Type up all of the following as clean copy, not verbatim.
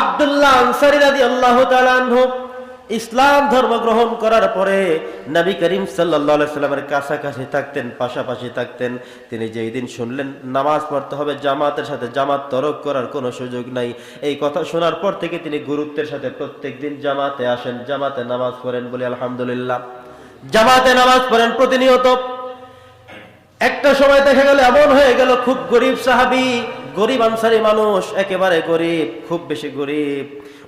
আব্দুল্লাহ আনসারী রাদিয়াল্লাহু তাআলা আনহু ইসলাম ধর্ম গ্রহণ করার পরে নবী করিম সাল্লাল্লাহু আলাইহি সাল্লামের কাছাকাছি থাকতেন, পাশাপাশি থাকতেন। তিনি যেই দিন শুনলেন নামাজ পড়তে হবে জামাতের সাথে, জামাত তরক করার কোনো সুযোগ নাই, এই কথা শোনার পর থেকে তিনি গুরুত্বের সাথে প্রত্যেকদিন জামাতে আসেন, জামাতে নামাজ পড়েন। বলি আলহামদুলিল্লাহ। জামাতে নামাজ পড়েন প্রতিনিয়ত। একটা সময় দেখা গেল এমন হয়ে গেল, খুব গরিব সাহাবী, গরিব আনসারী মানুষ, একেবারে গরিব, খুব বেশি গরিব।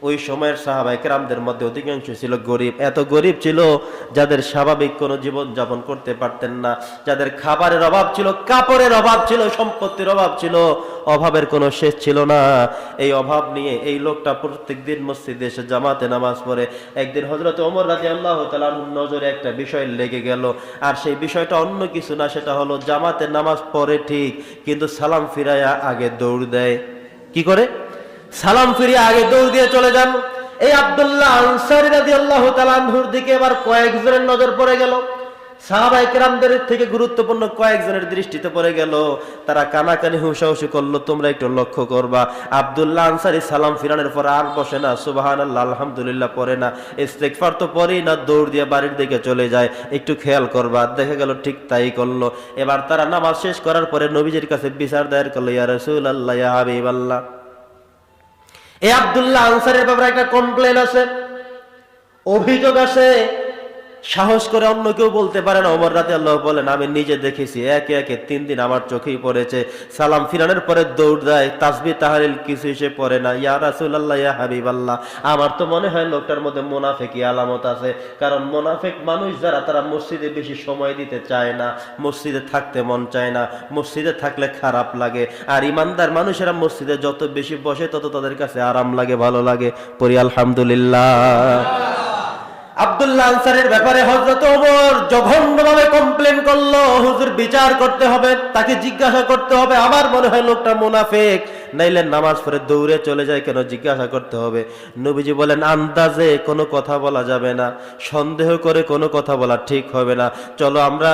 ওই সময়ের সাহাবায়ে কেরামদের মধ্যে অধিকাংশ ছিল গরিব। এত গরিব ছিল যাদের স্বাভাবিক কোনো জীবন যাপন করতে পারতেন না, যাদের খাবারের অভাব ছিল, কাপড়ের অভাব ছিল, সম্পত্তির অভাব ছিল, অভাবের কোনো শেষ ছিল না। এই অভাব নিয়ে এই লোকটা প্রত্যেকদিন মসজিদে এসে জামাতে নামাজ পড়ে। একদিন হযরত ওমর রাদিয়াল্লাহু তাআলা আনহুর নজরে একটা বিষয় লেগে গেল, আর সেই বিষয়টা অন্য কিছু না, সেটা হলো জামাতে নামাজ পড়ে ঠিক, কিন্তু সালাম ফিরায়া আগে দৌড় দেয়। কি করে? সালাম ফিরিয়ে আগে দৌড় দিয়ে চলে যান। এই আব্দুল্লাহ আনসারী রাদিয়াল্লাহু তাআলা আনহুর দিকে এবার কয়েকজনের নজর পড়ে গেল, সাহাবায়ে কেরামদের থেকে গুরুত্বপূর্ণ কয়েকজনের দৃষ্টিতে পড়ে গেল। তারা কানাকানি হুঁশাহুশি করলো, তোমরা একটু লক্ষ্য করবা, আব্দুল্লাহ আনসারী সালাম ফিরানোর পর আর বসে না, সুবহানাল্লাহ আলহামদুলিল্লাহ পড়ে না, ইস্তেগফার তো পড়েই না, দৌড় দিয়ে বাড়ির দিকে চলে যায়। একটু খেয়াল করবা। দেখা গেল ঠিক তাই করলো। এবার তারা নামাজ শেষ করার পরে নবীজির কাছে বিচার দায়ের করলো, ইয়া রাসূলুল্লাহ, ইয়া হাবিবাল্লাহ, এই আব্দুল্লাহ আনসারীর ব্যাপারে একটা কমপ্লেন আছে, অভিযোগ আছে। সাহস করে অন্য কেউ বলতে পারে না। ওমর রাদিয়াল্লাহু বলেন, আমি নিজে দেখেছি, একে একে 3 দিন আমার চোখেই পড়েছে, সালাম ফিরানোর পরে দৌড় দেয়, তাসবিহ তাহলিল কিছু সে পড়ে না। ইয়া রাসূলুল্লাহ, ইয়া হাবিবাল্লাহ, আমার তো মনে হয় লোকটার মধ্যে মুনাফিকি আলামত আছে। কারণ মুনাফিক মানুষ যারা, তারা মসজিদে বেশি সময় দিতে চায় না, মসজিদে থাকতে মন চায় না, মসজিদে থাকলে খারাপ লাগে। আর ইমানদার মানুষেরা মসজিদে যত বেশি বসে তত তাদের কাছে আরাম লাগে, ভালো লাগে। পড়ি আলহামদুলিল্লাহ। আব্দুল্লাহ আনসারীর ব্যাপারে হযরত ওমর জঘন্যভাবে কমপ্লেন করলো, হুজুর বিচার করতে হবে, তাকে জিজ্ঞাসা করতে হবে। আমার মনে হয় লোকটা মুনাফিক, নাইলে নামাজ পড়ে দৌড়ে চলে যায় কেন, জিজ্ঞাসা করতে হবে। নবীজি বলেন, আন্দাজে কোনো কথা বলা যাবে না, সন্দেহ করে কোনো কথা বলা ঠিক হবে না, চলো আমরা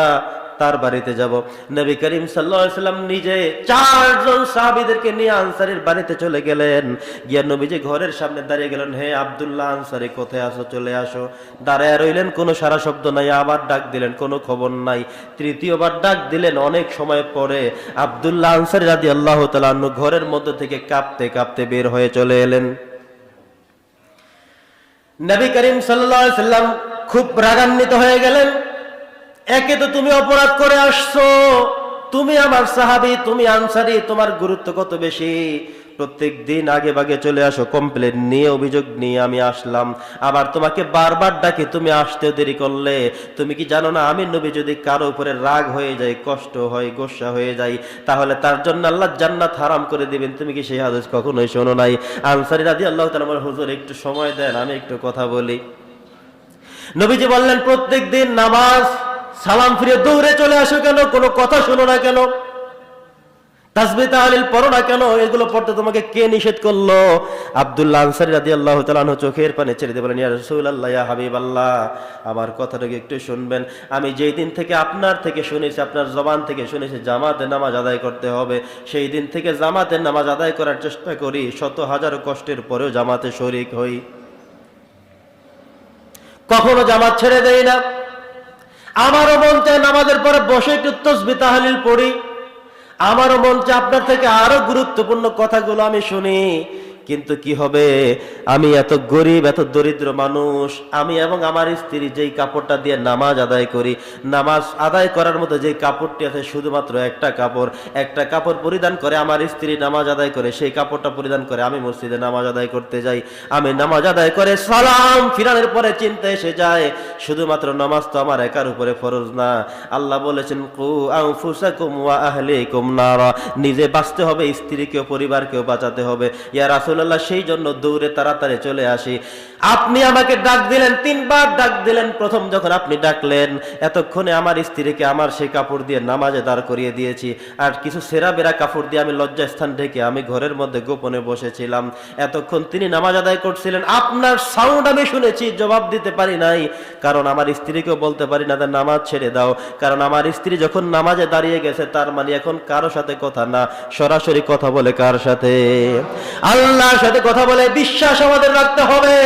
তার বাড়িতে যাব। নবী করিম সাল্লাল্লাহু আলাইহি সাল্লাম নিজে 4 জন সাহাবীদেরকে নিয়ে আনসারীর বাড়িতে চলে গেলেন। গিয়া নবীজি ঘরের সামনে দাঁড়িয়ে গেলেন, হে আব্দুল্লাহ আনসারী, কোথায় আছো, চলে আসো। দাঁড়ায় রইলেন, কোনো সারা শব্দ নাই। আবার ডাক দিলেন, কোনো খবর নাই। তৃতীয়বার ডাক দিলেন, অনেক সময় পরে আব্দুল্লাহ আনসারী রাদিয়াল্লাহু তাআলা আনহু ঘরের মধ্যে থেকে কাঁপতে কাঁপতে বের হয়ে চলে এলেন। নবী করিম সাল্লাল্লাহু আলাইহি সাল্লাম খুব রাগান্বিত হয়ে গেলেন। একে তো তুমি অপরাধ করে আসছো, তুমি আমার সাহাবী, তুমি আনসারী, তোমার গুরুত্ব কত বেশি। প্রত্যেক দিন আগে ভাগে চলে আসো, কমপ্লেন নিয়ে, অভিযোগ নিয়ে আমি আসলাম, আবার তোমাকে বারবার ডাকি, তুমি আসতেও দেরি করলে। তুমি কি জানো না, আমি নবী যদি কারো উপরে রাগ হয়ে যায়, কষ্ট হয়, গোসা হয়ে যায়, তাহলে তার জন্য আল্লাহ জান্নাত হারাম করে দিবেন। তুমি কি সেই হাদিস কখনোই শোনো নাই? আনসারী রাদিয়াল্লাহু তাআলা বলেন, হুজুর একটু সময় দেন, আমি একটু কথা বলি। নবীজি বললেন, প্রত্যেক দিন নামাজ সালাম ফিরে দৌড়ে চলে আসো কেন, কোনো কথা শোনো না কেন, তাসবিহ তাহলিল পড়ো না কেন, এগুলো পড়তে তোমাকে কে নিষেধ করলো? আব্দুল্লাহ আনসারী রাদিয়াল্লাহু তাআলা আনহু চোখের পানি ছেড়ে দিয়ে বলেন, ইয়া রাসূলুল্লাহ, ইয়া হাবিবাল্লাহ, আমার কথাটাকে একটু শুনবেন। আমি যেই দিন থেকে আপনার থেকে শুনেছি, আপনার জবান থেকে শুনেছি জামাতে নামাজ আদায় করতে হবে, সেই দিন থেকে জামাতে নামাজ আদায় করার চেষ্টা করি, শত হাজারো কষ্টের পরেও জামাতে শরীক হই, কখনো জামাত ছেড়ে দেই না। আমারও মন চায় নামাজের পরে বসে একটু তাসবিহ তাহলিল পড়ি, আমারও মন চায় আপনার থেকে আরো গুরুত্বপূর্ণ কথাগুলো আমি শুনি। কিন্তু কি হবে, আমি এত গরিব, এত দরিদ্র মানুষ, আমি এবং আমার স্ত্রী যেই কাপড়টা দিয়ে নামাজ আদায় করি, নামাজ আদায় করার মতো যে কাপড়টি আছে শুধুমাত্র একটা কাপড় পরিধান করে আমার স্ত্রী নামাজ আদায় করে, সেই কাপড়টা পরিধান করে আমি মসজিদে নামাজ আদায় করতে যাই। আমি নামাজ আদায় করে সালাম ফিরানোর পরে চিন্তা এসে যায়, শুধুমাত্র নামাজ তো আমার একার উপরে ফরজ না। আল্লাহ বলেছেন, কু আনফুসাকুম ওয়া আহলিকুম নারা, নিজে বাঁচতে হবে, স্ত্রীকেও পরিবারকেও বাঁচাতে হবে। ইয়া রাসূলুল্লাহ, সেই জন্য দৌড়ে তাড়াতাড়ি চলে আসি। আপনি আমাকে ডাক দিলেন, 3 বার ডাক দিলেন। প্রথম যখন আপনি ডাকলেন, এতক্ষণে আমার স্ত্রীকে আমার সেই কাপড় দিয়ে নামাজে দাঁড় করিয়ে দিয়েছি, আর কিছু সেরা বেরা কাপড় দিয়ে আমি লজ্জাস্থান ঢেকে আমি ঘরের মধ্যে গোপনে বসেছিলাম। এতক্ষণ তিনি নামাজ আদায় করছিলেন, আপনার সাউন্ড আমি শুনেছি, জবাব দিতে পারি নাই, কারণ আমার স্ত্রীকেও বলতে পারি না যে নামাজ ছেড়ে দাও, কারণ আমার স্ত্রী যখন নামাজে দাঁড়িয়ে গেছে তার মানে এখন কারো সাথে কথা না, সরাসরি কথা বলে কার সাথে? আল্লাহর সাথে কথা বলে। বিশ্বাস আমাদের রাখতে হবে,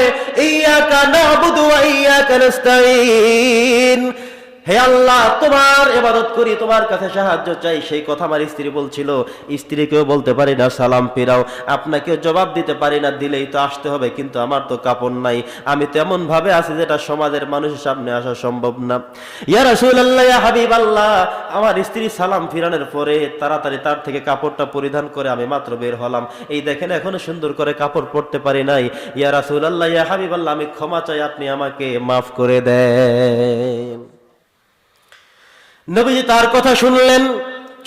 ইয়্যাকা না'বুদু ওয়া ইয়্যাকা নাস্তাঈন, হে আল্লাহ তোমার ইবাদত করি, তোমার কাছে সাহায্য চাই, সেই কথা আমার স্ত্রী বলছিল। স্ত্রীকেও বলতে পারি না সালাম ফিরাও, আপনাকেও জবাব দিতে পারি না, দিলেই তো আসতে হবে, কিন্তু আমার তো কাপড় নাই, আমি তো এমন ভাবে আছি যেটা সমাজের মানুষের সামনে আসা সম্ভব না। ইয়া রাসূলুল্লাহ, ইয়া হাবিবাল্লাহ, আমার স্ত্রী সালাম ফিরানোর পরে তাড়াতাড়ি তার থেকে কাপড়টা পরিধান করে আমি মাত্র বের হলাম, এই দেখেন এখনো সুন্দর করে কাপড় পরতে পারি নাই। ইয়া রাসূলুল্লাহ, ইয়া হাবিবাল্লাহ, আমি ক্ষমা চাই, আপনি আমাকে মাফ করে দেন। নবীজি তার কথা শুনলেন,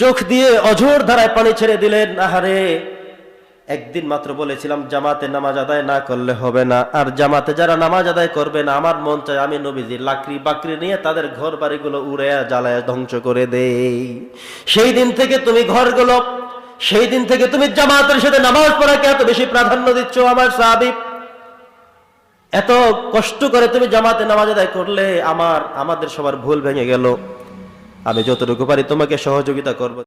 চোখ দিয়ে অঝোর ধারায় পানি ছেড়ে দিলেন। আহারে, একদিন মাত্র বলেছিলাম জামাতে নামাজ আদায় না করলে হবে না, আর জামাতে যারা নামাজ আদায় করবে না, আমার মন চায় আমি নবীজি লাকড়ি বাকরি নিয়ে তাদের ঘর বাড়িগুলো উড়ে জ্বালায় ধ্বংস করে দেই। সেই দিন থেকে তুমি ঘরগুলো, সেই দিন থেকে তুমি জামাতের সাথে নামাজ পড়াকে এত বেশি প্রাধান্য দিচ্ছ আমার সাহাবী। এত কষ্ট করে তুমি জামাতে নামাজ আদায় করলে আমাদের সবার ভুল ভেঙে গেল। আমি যতটুকু পারি তোমাকে সহযোগিতা করব।